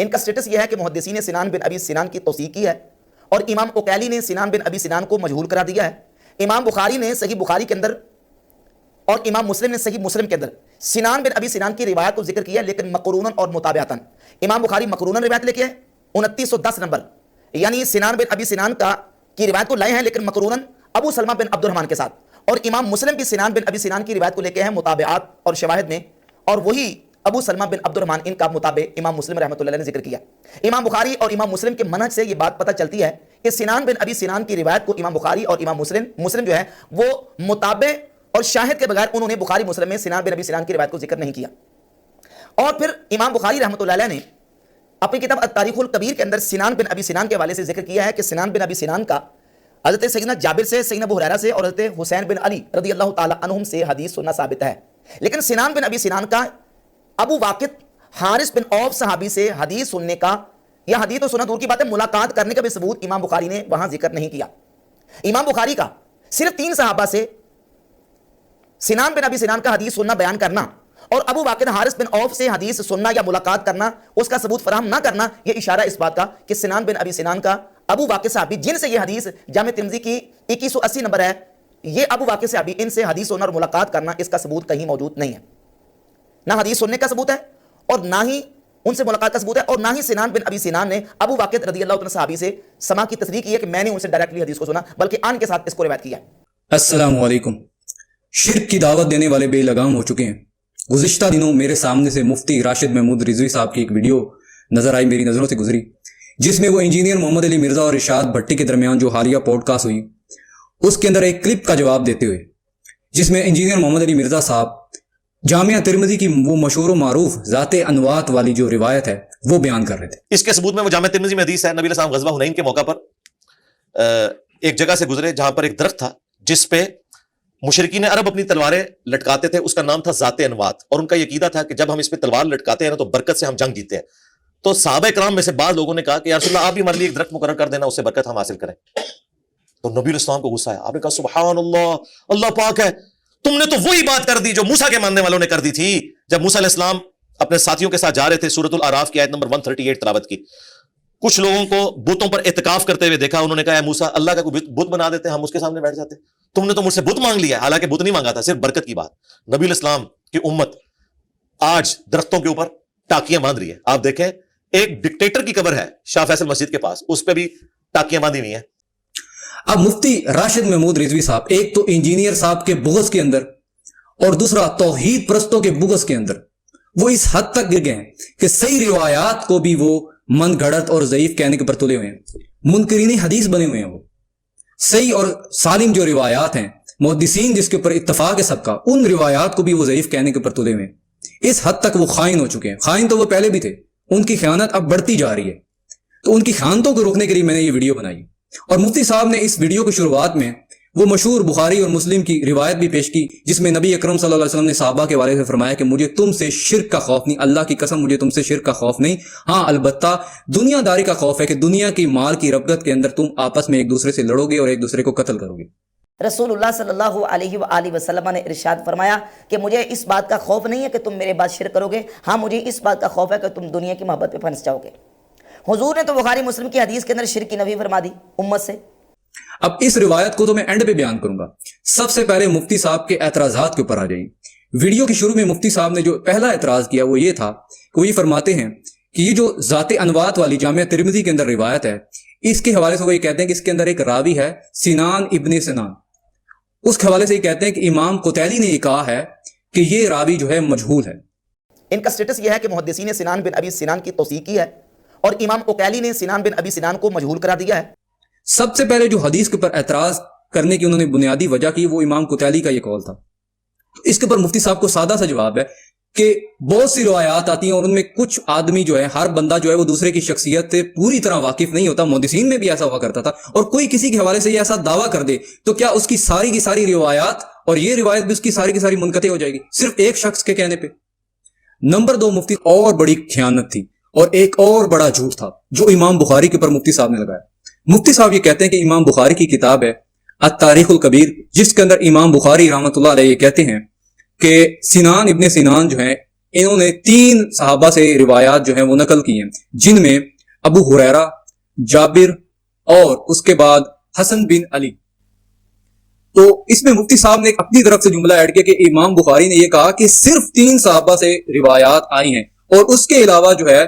ان کا سٹیٹس یہ ہے کہ محدثین سنان بن ابی سنان کی توثیق کی ہے اور امام اکیلی نے سنان بن ابی سنان کو مجہول قرار دیا ہے۔ امام بخاری نے صحیح بخاری کے اندر اور امام مسلم نے صحیح مسلم کے اندر سنان بن ابی سنان کی روایت کو ذکر کیا، لیکن مقروناً اور متابعتاً۔ امام بخاری مقروناً روایت لے کے ہے 2910 نمبر، یعنی سنان بن ابی سنان کی روایت کو لائے ہیں لیکن مقروناً ابو سلمہ بن عبد الرحمن کے ساتھ، اور امام مسلم بھی سنان بن ابی سنان کی روایت کو لے کے ہیں متابعات اور شواہد میں، اور وہی ابو سلمہ بن عبد الرحمن ان کا مطابق امام مسلم رحمۃ اللہ نے ذکر کیا۔ امام بخاری اور امام مسلم کے منہج سے یہ بات پتہ چلتی ہے کہ سنان بن ابی سنان کی روایت کو امام بخاری اور امام مسلم جو ہے وہ مطابق اور شاہد کے بغیر انہوں نے بخاری مسلم میں سنان بن ابی سنان کی روایت کو ذکر نہیں کیا۔ اور پھر امام بخاری رحمۃ اللہ علیہ نے اپنی کتاب التاریخ الکبیر کے اندر سنان بن ابی سنان کے حوالے سے ذکر کیا ہے کہ سنان بن ابی سنان کا حضرت سیدنا جابر سے، سیدنا ابو ہریرہ سے اور حضرت حسین بن علی رضی اللہ تعالی عنہم سے حدیث سننا ثابت ہے، لیکن سنان بن ابی سنان کا ابو واقد حارث بن عوف صحابی سے حدیث سننے کا یا حدیث تو سنا دور کی بات ہے ملاقات کرنے کا بھی ثبوت امام بخاری نے وہاں ذکر نہیں کیا۔ امام بخاری کا صرف 3 صحابہ سے سنان بن ابی سنان کا حدیث سننا بیان کرنا اور ابو واقد حارث بن عوف سے حدیث سننا یا ملاقات کرنا، اس کا ثبوت فراہم نہ کرنا، یہ اشارہ اس بات کا کہ سنان بن ابی سنان کا ابو واقد صحابی جن سے یہ حدیث جامع ترمذی کی 2180 نمبر ہے، یہ ابو واقد صحابی ان سے حدیث سننا اور ملاقات کرنا اس کا ثبوت کہیں موجود نہیں ہے، نہ حدیث سننے کا ثبوت ہے اور نہ ہی ان سے ملاقات کا ثبوت ہے، اور نہ ہی سنان بن ابی سنان نے ابو واقد رضی اللہ عنہ صحابی سے سماع کی تصدیق کی ہے کہ میں نے ان سے ڈائریکٹلی حدیث کو سنا، بلکہ آن کے ساتھ اس کو روایت کیا ہے۔ السلام علیکم۔ شرک کی دعوت دینے والے بے لگام ہو چکے ہیں۔ گزشتہ دنوں میرے سامنے سے مفتی راشد محمود رضوی صاحب کی ایک ویڈیو نظر آئی، میری نظروں سے گزری، جس میں وہ انجینئر محمد علی مرزا اور ارشاد بھٹی کے درمیان جو حالیہ پوڈ کاسٹ ہوئی اس کے اندر ایک کلپ کا جواب دیتے ہوئے جس میں انجینئر محمد علی مرزا صاحب جامعہ ترمذی کی وہ مشہور و معروف ذات انوات والی جو روایت ہے وہ بیان کر رہے تھے۔ اس کے ثبوت میں وہ جامعہ ترمذی میں حدیث ہے، نبی علیہ السلام غزوہ حنین کے موقع پر ایک جگہ سے گزرے جہاں پر ایک درخت تھا جس پہ مشرکین عرب اپنی تلواریں لٹکاتے تھے، اس کا نام تھا ذات انوات، اور ان کا یہ عقیدہ تھا کہ جب ہم اس پہ تلوار لٹکاتے ہیں تو برکت سے ہم جنگ جیتے ہیں۔ تو صحابہ کرام میں سے بعض لوگوں نے کہا کہ یا رسول اللہ آپ بھی ہمارے لیے ایک درخت مقرر کر دینا، اس سے برکت ہم حاصل کریں۔ تو نبی علیہ السلام کو غصہ آیا، آپ نے کہا سبحان اللہ، اللہ پاک ہے، تم نے تو وہی بات کر دی جو موسیٰ کے ماننے والوں نے کر دی تھی جب موسیٰ علیہ السلام اپنے ساتھیوں کے ساتھ جا رہے تھے، سورۃ الاعراف کی آیت نمبر 138 تلاوت کی۔ کچھ لوگوں کو بتوں پر اعتکاف کرتے ہوئے دیکھا، انہوں نے کہا اے موسیٰ اللہ کا کوئی بت بنا دیتے ہم اس کے سامنے بیٹھ جاتے، تم نے تو مجھ سے بت مانگ لیا، حالانکہ بت نہیں مانگا تھا، صرف برکت کی بات۔ نبی علیہ السلام کی امت آج درختوں کے اوپر ٹاکیاں باندھ رہی ہے، آپ دیکھیں ایک ڈکٹیٹر کی قبر ہے شاہ فیصل مسجد کے پاس، اس پہ بھی ٹاکیاں باندھی ہوئی ہیں۔ اب مفتی راشد محمود رضوی صاحب ایک تو انجینئر صاحب کے بغض کے اندر اور دوسرا توحید پرستوں کے بغض کے اندر وہ اس حد تک گر گئے ہیں کہ صحیح روایات کو بھی وہ من گھڑت اور ضعیف کہنے کے پر تلے ہوئے ہیں، منکرین حدیث بنے ہوئے ہیں۔ وہ صحیح اور سالم جو روایات ہیں محدثین جس کے اوپر اتفاق ہے سب کا، ان روایات کو بھی وہ ضعیف کہنے کے پر تلے ہوئے ہیں۔ اس حد تک وہ خائن ہو چکے ہیں، خائن تو وہ پہلے بھی تھے، ان کی خیانت اب بڑھتی جا رہی ہے، تو ان کی خیانتوں کو روکنے کے لیے میں نے یہ ویڈیو بنائی، اور مفتی صاحب نے اس ویڈیو کی شروعات میں وہ مشہور بخاری اور مسلم کی روایت بھی پیش کی جس میں نبی اکرم صلی اللہ علیہ وسلم نے صحابہ کے بارے میں فرمایا کہ مجھے تم سے شرک کا خوف نہیں، اللہ کی قسم مجھے تم سے شرک کا خوف نہیں، ہاں البتہ دنیا داری کا خوف ہے کہ دنیا کی مال کی رغبت کے اندر تم آپس میں ایک دوسرے سے لڑو گے اور ایک دوسرے کو قتل کرو گے۔ رسول اللہ صلی اللہ علیہ وآلہ وسلم نے ارشاد فرمایا کہ مجھے اس بات کا خوف نہیں ہے کہ تم میرے بعد شرک کرو گے، ہاں مجھے اس بات کا خوف ہے کہ تم دنیا کی محبت پہ پھنس جاؤ گے۔ حضور نے تو بخاری مسلم کی حدیث کے اندر شرک کی نفی فرما دی امت سے۔ اب اس روایت کو تو میں اینڈ پہ بیان کروں گا، سب سے پہلے مفتی صاحب کے اعتراضات کے اوپر آ جائیں۔ ویڈیو کی شروع میں مفتی صاحب نے جو پہلا اعتراض کیا وہ یہ تھا کہ وہ یہ فرماتے ہیں کہ یہ جو ذات انوات والی جامعہ ترمذی کے اندر روایت ہے، اس کے حوالے سے وہ یہ کہتے ہیں کہ اس کے اندر ایک راوی ہے سنان ابن سنان، اس کے حوالے سے یہ کہتے ہیں کہ امام قتیلی نے یہ کہا ہے کہ یہ راوی جو ہے مجہول ہے۔ ان کا سٹیٹس یہ ہے کہ محدثین سنان بن ابی سنان کی توثیق کی ہے اور امام اکیلی نے سنان بن ابی سنان کو مجہول قرار دیا ہے۔ سب سے پہلے جو حدیث کے اوپر اعتراض کرنے کی انہوں نے بنیادی وجہ کی وہ امام قتیلی کا یہ قول تھا۔ اس کے اوپر مفتی صاحب کو سادہ سا جواب ہے کہ بہت سی روایات آتی ہیں اور ان میں کچھ آدمی جو ہے، ہر بندہ جو ہے وہ دوسرے کی شخصیت سے پوری طرح واقف نہیں ہوتا، محدثین میں بھی ایسا ہوا کرتا تھا، اور کوئی کسی کے حوالے سے یہ ایسا دعویٰ کر دے تو کیا اس کی ساری روایات اور یہ روایت بھی اس کی ساری منقطع ہو جائے گی صرف ایک شخص کے کہنے پہ؟ نمبر 2، مفتی اور بڑی خیانت تھی اور ایک اور بڑا جھوٹ تھا جو امام بخاری کے اوپر مفتی صاحب نے لگایا۔ مفتی صاحب یہ کہتے ہیں کہ امام بخاری کی کتاب ہے التاریخ الکبیر، جس کے اندر امام بخاری رحمۃ اللہ علیہ یہ کہتے ہیں کہ سنان ابن سنان جو ہے انہوں نے 3 صحابہ سے روایات جو ہیں وہ نقل کی ہیں، جن میں ابو ہریرہ، جابر اور اس کے بعد حسن بن علی۔ تو اس میں مفتی صاحب نے اپنی طرف سے جملہ ایڈ کیا کہ امام بخاری نے یہ کہا کہ صرف 3 صحابہ سے روایات آئی ہیں، اور اس کے علاوہ جو ہے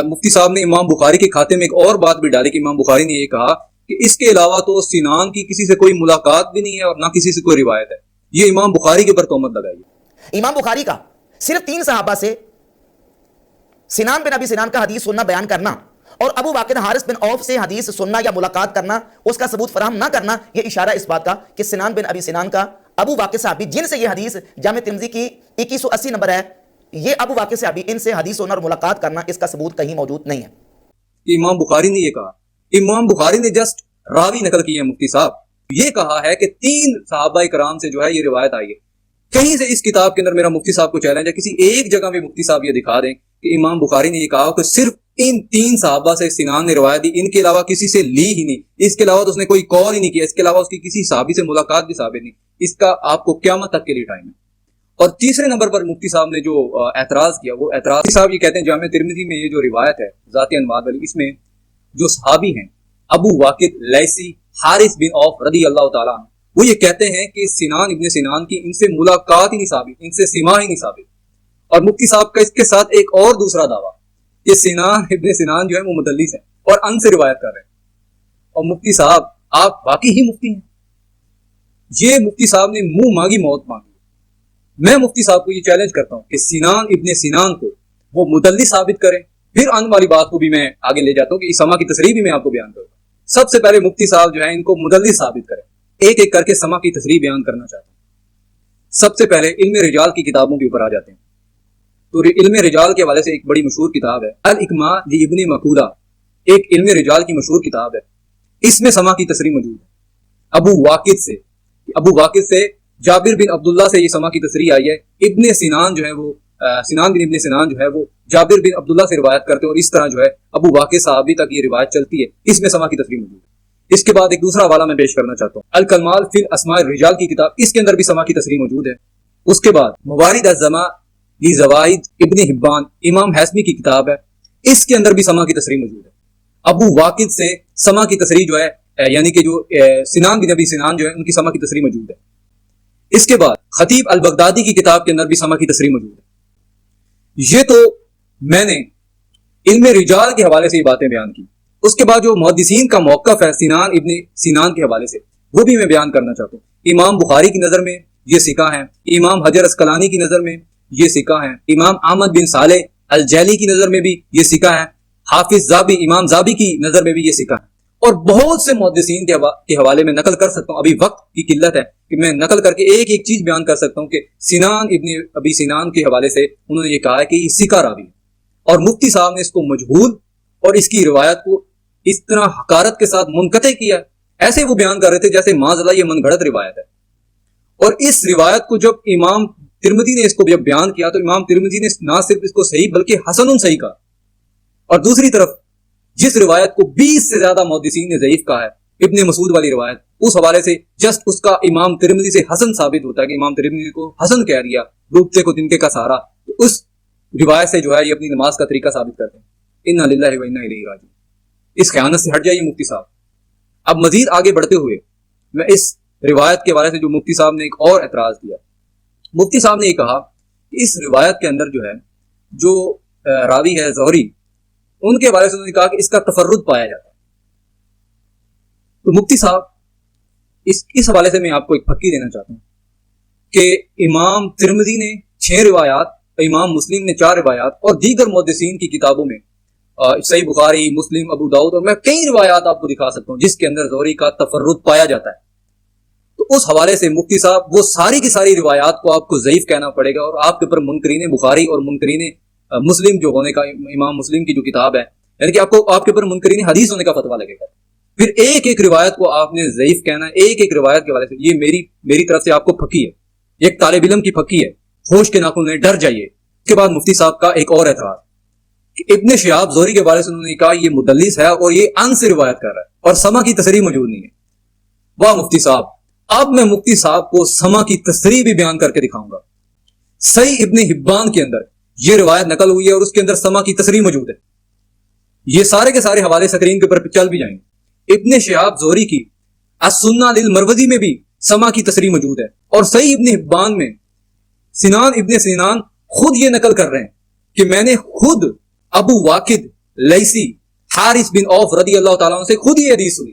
مفتی صاحب نے امام بخاری کے کھاتے میں ایک اور بات بھی ڈالی کہ امام بخاری نے یہ کہا کہ اس کے علاوہ تو سنان کی کسی سے کوئی ملاقات بھی نہیں ہے اور نہ کسی سے کوئی روایت ہے۔ یہ امام بخاری کے اوپر تہمت لگائی۔ امام بخاری کا صرف 3 صحابہ سے سنان بن ابی سنان کا حدیث سننا بیان کرنا اور ابو واقد حارث بن عوف سے حدیث سننا یا ملاقات کرنا، اس کا ثبوت فراہم نہ کرنا، یہ اشارہ اس بات کا کہ سنان بن ابی سنان کا ابو واقد صحابی جن سے یہ حدیث جامع ترمذی کی 2180 نمبر ہے، یہ ابو واقد صحابی ان سے حدیث سننا اور ملاقات کرنا، اس کا ثبوت کہیں موجود نہیں ہے۔ امام بخاری نے یہ کہا، امام بخاری نے جسٹ راوی نقل کی ہے مفتی صاحب، یہ کہا ہے کہ 3 صحابہ کرام سے جو ہے یہ روایت آئی ہے۔ کہیں سے اس کتاب کے اندر میرا مفتی صاحب کو چیلنج ہے، کسی ایک جگہ میں مفتی صاحب یہ دکھا دیں کہ امام بخاری نے یہ کہا کہ صرف ان 3 صحابہ سے سنان نے روایت دی، ان کے علاوہ کسی سے لی ہی نہیں، اس کے علاوہ تو اس نے کوئی کال ہی نہیں کیا، اس کے علاوہ اس کی کسی صحابی سے ملاقات بھی ثابت نہیں۔ اس کا آپ کو قیامت تک کے لیے ٹائم ہے۔ اور تیسرے نمبر پر مفتی صاحب نے جو اعتراض کیا، وہ اعتراض صاحب یہ کہتے ہیں جامع ترمذی میں یہ جو روایت ہے ذات انواد والی، اس میں جو صحابی ہیں ابو واقد لیثی حارث بن عوف رضی اللہ تعالیٰ عنہ، وہ یہ کہتے ہیں کہ سنان ابن سنان کی ان سے ملاقات ہی نہیں ثابت، ان سے سماع ہی نہیں ثابت۔ اور مفتی صاحب کا اس کے ساتھ ایک اور دوسرا دعویٰ کہ سنان ابن سنان جو ہے وہ مدلس ہیں اور ان سے روایت کر رہے ہیں۔ اور مفتی صاحب آپ واقعی ہی مفتی ہیں؟ یہ مفتی صاحب نے منہ مانگی موت مانگی۔ میں مفتی صاحب کو یہ چیلنج کرتا ہوں کہ سنان ابن سنان کو وہ مدلس ثابت کریں، پھر ان والی بات کو بھی میں آگے لے جاتا ہوں کہ اس سما کی تصریح بھی میں آپ کو بیان کروں۔ سب سے پہلے مفتی صاحب جو ہے ان کو مدلس ثابت کریں، ایک ایک کر کے سما کی تصریح بیان کرنا چاہتا ہوں۔ سب سے پہلے علم رجال کی کتابوں کے اوپر آ جاتے ہیں۔ تو علم رجال کے حوالے سے ایک بڑی مشہور کتاب ہے الاکماء لابن مکودہ، ایک علم رجال کی مشہور کتاب ہے، اس میں سما کی تصریح موجود ہے۔ ابو واقد سے جابر بن عبداللہ سے یہ سما کی تصریح آئی ہے۔ ابن سنان جو ہے وہ سنان بن ابن سنان جو ہے وہ جابر بن عبداللہ سے روایت کرتے ہیں، اور اس طرح جو ہے ابو واقد صحابی تک یہ روایت چلتی ہے، اس میں سما کی تصریح موجود ہے۔ اس کے بعد ایک دوسرا حوالہ میں پیش کرنا چاہتا ہوں، الکمال فی الاسماء الرجال کی کتاب، اس کے اندر بھی سما کی تصریح موجود ہے۔ اس کے بعد موارد الزما لزوائد ابن حبان، امام حیثمی کی کتاب ہے، اس کے اندر بھی سما کی تصریح موجود ہے۔ ابو واقد سے سما کی تصریح جو ہے یعنی کہ جو سنان بن ابی سنان جو ہے ان کی سما کی تصریح موجود ہے۔ اس کے بعد خطیب البغدادی کی کتاب کے اندر بھی سما کی تصریح موجود ہے۔ یہ تو میں نے علم رجال کے حوالے سے یہ باتیں بیان کی۔ اس کے بعد جو محدثین کا موقف ہے سنان ابن سنان کے حوالے سے، وہ بھی میں بیان کرنا چاہتا ہوں۔ امام بخاری کی نظر میں یہ ثقہ ہیں، امام حجر اسقلانی کی نظر میں یہ ثقہ ہیں، امام احمد بن صالح الجیلی کی نظر میں بھی یہ ثقہ ہیں، حافظ زابی امام زابی کی نظر میں بھی یہ ثقہ ہے، اور بہت سے محدثین کے حوالے میں نقل کر سکتا ہوں۔ ابھی وقت کی قلت ہے کہ میں نقل کر کے ایک ایک چیز بیان کر سکتا ہوں کہ سنان ابن ابی سنان کے حوالے سے انہوں نے یہ کہا ہے کہ یہ ثقہ راوی ہے، اور مفتی صاحب نے اس کو مجہول اور اس کی روایت کو اس طرح حقارت کے ساتھ منقطع کیا، ایسے وہ بیان کر رہے تھے جیسے معاذ اللہ یہ من گھڑت روایت ہے۔ اور اس روایت کو جب امام ترمذی نے اس کو جب بیان کیا تو امام ترمذی نے نہ صرف اس کو صحیح بلکہ حسن صحیح کہا، اور دوسری طرف جس روایت کو 20 سے زیادہ محدثین نے ضعیف کہا ہے، ابن مسعود والی روایت، اس حوالے سے جسٹ اس کا امام ترمذی سے حسن ثابت ہوتا ہے کہ امام ترمذی کو حسن کہہ دیا، ڈوبتے کو تنکے کا سہارا، تو اس روایت سے جو ہے یہ اپنی نماز کا طریقہ ثابت کرتے ہیں۔ انا للہ و انا الیہ راجعون۔ اس خیانت سے ہٹ جائیے مفتی صاحب۔ اب مزید آگے بڑھتے ہوئے میں اس روایت کے حوالے سے جو مفتی صاحب نے ایک اور اعتراض کیا، مفتی صاحب نے یہ کہا کہ اس روایت کے اندر جو ہے جو راوی ہے زہری، ان کے حوالے سے انہوں نے کہا کہ اس کا تفرد پایا جاتا ہے۔ تو مفتی صاحب اس حوالے سے میں آپ کو ایک پھکی دینا چاہتا ہوں کہ امام ترمذی نے 6 روایات، امام مسلم نے 4 روایات، اور دیگر محدثین کی کتابوں میں صحیح بخاری، مسلم، ابو داؤد، اور میں کئی روایات آپ کو دکھا سکتا ہوں جس کے اندر زہری کا تفرد پایا جاتا ہے۔ تو اس حوالے سے مفتی صاحب وہ ساری کی ساری روایات کو آپ کو ضعیف کہنا پڑے گا، اور آپ کے اوپر منکرین بخاری اور منکرین مسلم جو ہونے کا، امام مسلم کی جو کتاب ہے، یعنی کہ آپ کے اوپر منکرین حدیث ہونے کا فتویٰ لگے گا۔ پھر ایک ایک روایت کو آپ نے ضعیف کہنا ہے، ایک ایک روایت کے حوالے سے۔ یہ میری طرف سے آپ کو پھکی ہے، ایک طالب علم کی پھکی ہے، ہوش کے ناخن لیں، ڈر جائیے۔ اس کے بعد مفتی صاحب کا ایک اور اعتراض کہ ابن شہاب زہری کے بارے سے انہوں نے کہا یہ مدلس ہے اور یہ ان سے روایت کر رہا ہے اور سما کی تصریح موجود نہیں ہے۔ واہ مفتی صاحب، اب میں مفتی صاحب کو سما کی تصریح بھی بیان کر کے دکھاؤں گا۔ صحیح ابن حبان کے اندر یہ روایت نقل ہوئی ہے اور اس کے اندر سما کی تصریح موجود ہے. یہ سارے کے سارے حوالے سکرین کے اوپر چل بھی جائیں گے. ابن شہاب زہری کی السنہ للمروزی میں بھی سما کی تصریح موجود ہے. اور صحیح ابن حبان میں سنان ابن سنان خود یہ نقل کر رہے ہیں کہ میں نے خود ابو واقد لیسی حارث بن عوف رضی اللہ تعالیٰ عنہ سے خود یہ حدیث سنی.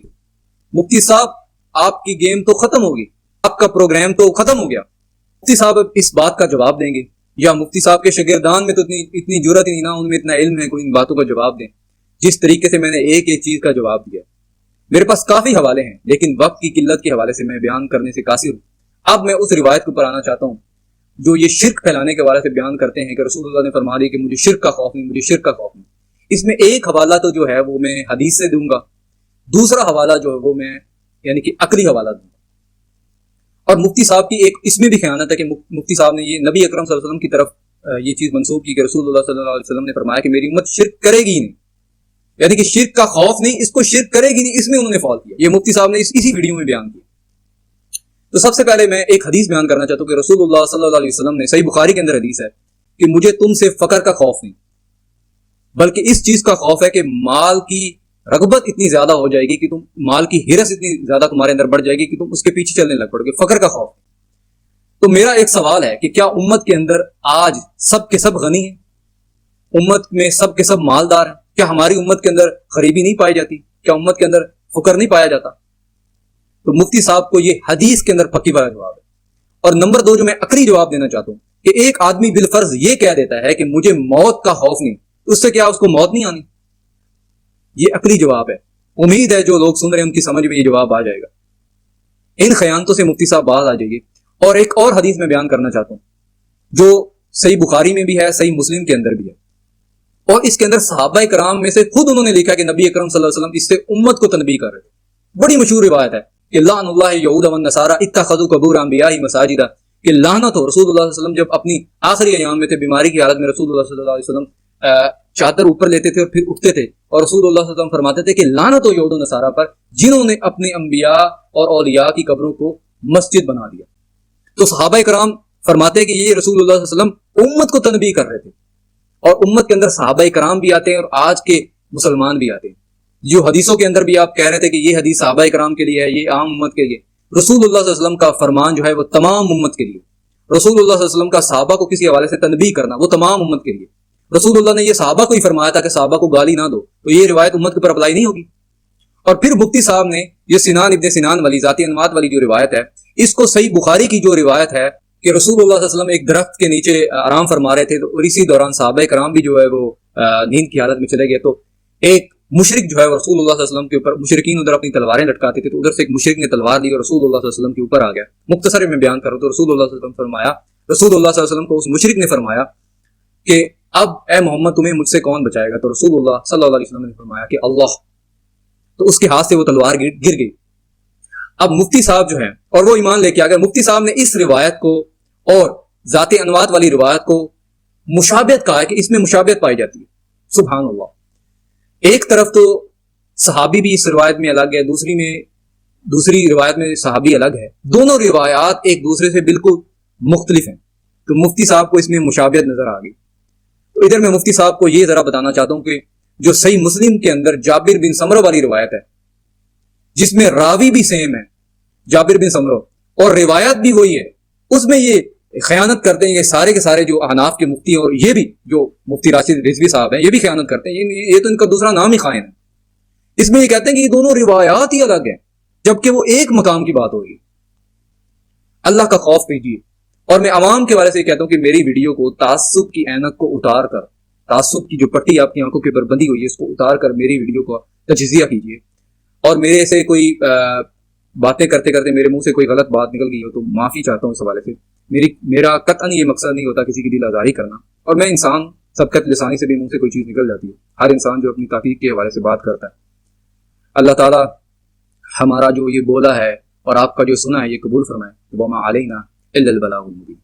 مفتی صاحب آپ کی گیم تو ختم ہوگی, آپ کا پروگرام تو ختم ہو گیا. مفتی صاحب اب اس بات کا جواب دیں گے, یا مفتی صاحب کے شاگردان میں تو اتنی جرأت ہی نہیں نا, ان میں اتنا علم ہے کوئی ان باتوں کا جواب دیں جس طریقے سے میں نے ایک ایک چیز کا جواب دیا. میرے پاس کافی حوالے ہیں لیکن وقت کی قلت کے حوالے سے میں بیان کرنے سے قاصر ہوں. اب میں اس روایت کے اوپر آنا چاہتا ہوں جو یہ شرک پھیلانے کے حوالے سے بیان کرتے ہیں کہ رسول اللہ نے فرما دیا کہ مجھے شرک کا خوف نہیں, مجھے شرک کا خوف نہیں. اس میں ایک حوالہ تو جو ہے وہ میں حدیث سے دوں گا, دوسرا حوالہ جو ہے وہ میں یعنی کہ عقلی حوالہ دوں گا. اور مفتی صاحب کی ایک اس میں بھی خیانت ہے کہ مفتی صاحب نے یہ نبی اکرم صلی اللہ علیہ وسلم کی طرف یہ چیز منسوخ کی کہ رسول اللہ صلی اللہ علیہ وسلم نے فرمایا کہ میری امت شرک کرے گی نہیں, یعنی کہ شرک کا خوف نہیں, اس کو شرک کرے گی نہیں, اس میں انہوں نے فال کیا. یہ مفتی صاحب نے اسی ویڈیو میں بیان کیا. تو سب سے پہلے میں ایک حدیث بیان کرنا چاہتا ہوں کہ رسول اللہ صلی اللہ علیہ وسلم نے, صحیح بخاری کے اندر حدیث ہے کہ مجھے تم سے فقر کا خوف نہیں بلکہ اس چیز کا خوف ہے کہ مال کی رغبت اتنی زیادہ ہو جائے گی کہ تم مال کی ہرس اتنی زیادہ تمہارے اندر بڑھ جائے گی کہ تم اس کے پیچھے چلنے لگ پڑو گے. فقر کا خوف. تو میرا ایک سوال ہے کہ کیا امت کے اندر آج سب کے سب غنی ہیں, امت میں سب کے سب مالدار ہیں؟ کیا ہماری امت کے اندر غریبی نہیں پائی جاتی؟ کیا امت کے اندر فقر نہیں پایا جاتا؟ تو مفتی صاحب کو یہ حدیث کے اندر پکی والا جواب ہے. اور نمبر دو جو میں عقلی جواب دینا چاہتا ہوں کہ ایک آدمی بالفرض یہ کہہ دیتا ہے کہ مجھے موت کا خوف نہیں, اس سے کیا اس کو موت نہیں آنی؟ یہ عقلی جواب ہے. امید ہے جو لوگ سن رہے ہیں ان کی سمجھ میں یہ جواب آ جائے گا. ان خیانتوں سے مفتی صاحب باز آ جائیے. اور ایک اور حدیث میں بیان کرنا چاہتا ہوں جو صحیح بخاری میں بھی ہے, صحیح مسلم کے اندر بھی ہے, اور اس کے اندر صحابہ کرام میں سے خود انہوں نے لکھا کہ نبی اکرم صلی اللہ علیہ وسلم اس سے امت کو تنبیہ کر رہے تھے. بڑی مشہور روایت ہے کہ لعن اللہ یہود والنصارى اتخذوا قبور انبیاء مساجد, کہ لعنت ہو. رسول اللہ صلی اللہ علیہ وسلم جب اپنی آخری ایام میں تھے, بیماری کی حالت میں رسول اللہ صلی اللہ علیہ وسلم چادر اوپر لیتے تھے اور پھر اٹھتے تھے, اور رسول اللہ صلی اللہ علیہ وسلم فرماتے تھے کہ لعنت ہو یہود و نصارہ پر جنہوں نے اپنے انبیاء اور اولیاء کی قبروں کو مسجد بنا دیا. تو صحابہ کرام فرماتے ہیں کہ یہ رسول اللہ صلی اللہ علیہ وسلم امت کو تنبیہ کر رہے تھے, اور امت کے اندر صحابہ کرام بھی آتے ہیں اور آج کے مسلمان بھی آتے ہیں. جو حدیثوں کے اندر بھی آپ کہہ رہے تھے کہ یہ حدیث صحابہ کرام کے لیے ہے, یہ عام امت کے لیے. رسول اللہ صلی اللہ علیہ وسلم کا فرمان جو ہے وہ تمام امت کے لیے. رسول اللہ صلی اللہ علیہ وسلم کا صحابہ کو کسی حوالے سے تنبیہ کرنا وہ تمام امت کے لیے. رسول اللہ نے یہ صحابہ کو ہی فرمایا تھا کہ صحابہ کو گالی نہ دو, تو یہ روایت امت کے اوپر اپلائی نہیں ہوگی. اور پھر مفتی صاحب نے یہ سنان ابن سنان والی ذاتی انوات والی جو روایت ہے, اس کو صحیح بخاری کی جو روایت ہے کہ رسول اللہ صلی اللہ علیہ وسلم ایک درخت کے نیچے آرام فرما رہے تھے, اور اسی دوران صحابہ کرام بھی جو ہے وہ نیند کی حالت میں چلے گئے. تو ایک مشرک جو ہے رسول اللہ صلی اللہ علیہ وسلم کے اوپر, مشرکین ادھر اپنی تلواریں لٹکاتے تھے, تو ادھر سے ایک مشرک نے تلوار لی اور رسول اللہ صلی اللہ علیہ وسلم کے اوپر آ گیا. مختصر میں بیان کروں تو رسول اللہ صلی اللہ علیہ وسلم فرمایا, رسول اللہ صلی اللہ علیہ وسلم کو اس مشرک نے فرمایا کہ اب اے محمد تمہیں مجھ سے کون بچائے گا؟ تو رسول اللہ صلی اللہ علیہ وسلم نے فرمایا کہ اللہ. تو اس کے ہاتھ سے وہ تلوار گر گئی. اب مفتی صاحب جو ہیں اور وہ ایمان لے کے آ گئے. مفتی صاحب نے اس روایت کو اور ذات انوات والی روایت کو مشابہت کہا ہے کہ اس میں مشابہت پائی جاتی ہے. سبحان اللہ. ایک طرف تو صحابی بھی اس روایت میں الگ ہے, دوسری روایت میں صحابی الگ ہے. دونوں روایات ایک دوسرے سے بالکل مختلف ہیں. تو مفتی صاحب کو اس میں مشابہت نظر آ گئی. تو ادھر میں مفتی صاحب کو یہ ذرا بتانا چاہتا ہوں کہ جو صحیح مسلم کے اندر جابر بن سمرہ والی روایت ہے جس میں راوی بھی سیم ہے جابر بن سمرہ اور روایت بھی وہی ہے, اس میں یہ خیانت کرتے ہیں یہ سارے کے سارے جو احناف کے مفتی ہیں, اور یہ بھی جو مفتی راشد رضوی صاحب ہیں یہ بھی خیانت کرتے ہیں. یہ تو ان کا دوسرا نام ہی خائن ہے. اس میں یہ کہتے ہیں کہ یہ دونوں روایات ہی الگ ہیں جبکہ وہ ایک مقام کی بات ہوگی. اللہ کا خوف کیجیے. اور میں عوام کے بارے سے کہتا ہوں کہ میری ویڈیو کو تعصب کی اینک کو اتار کر, تعصب کی جو پٹی آپ کی آنکھوں کے اوپر بندھی ہوئی ہے اس کو اتار کر میری ویڈیو کو تجزیہ کیجیے. اور میرے سے کوئی باتیں کرتے کرتے میرے منہ سے کوئی غلط بات نکل گئی ہو تو معافی چاہتا ہوں اس حوالے سے. میرا قطعاً یہ مقصد نہیں ہوتا کسی کی دل آزاری کرنا, اور میں انسان سبقت لسانی سے بھی منہ سے کوئی چیز نکل جاتی ہے. ہر انسان جو اپنی تحقیق کے حوالے سے بات کرتا ہے. اللہ تعالیٰ ہمارا جو یہ بولا ہے اور آپ کا جو سنا ہے یہ قبول فرمائے. وما علینا الا البلاغ المبین.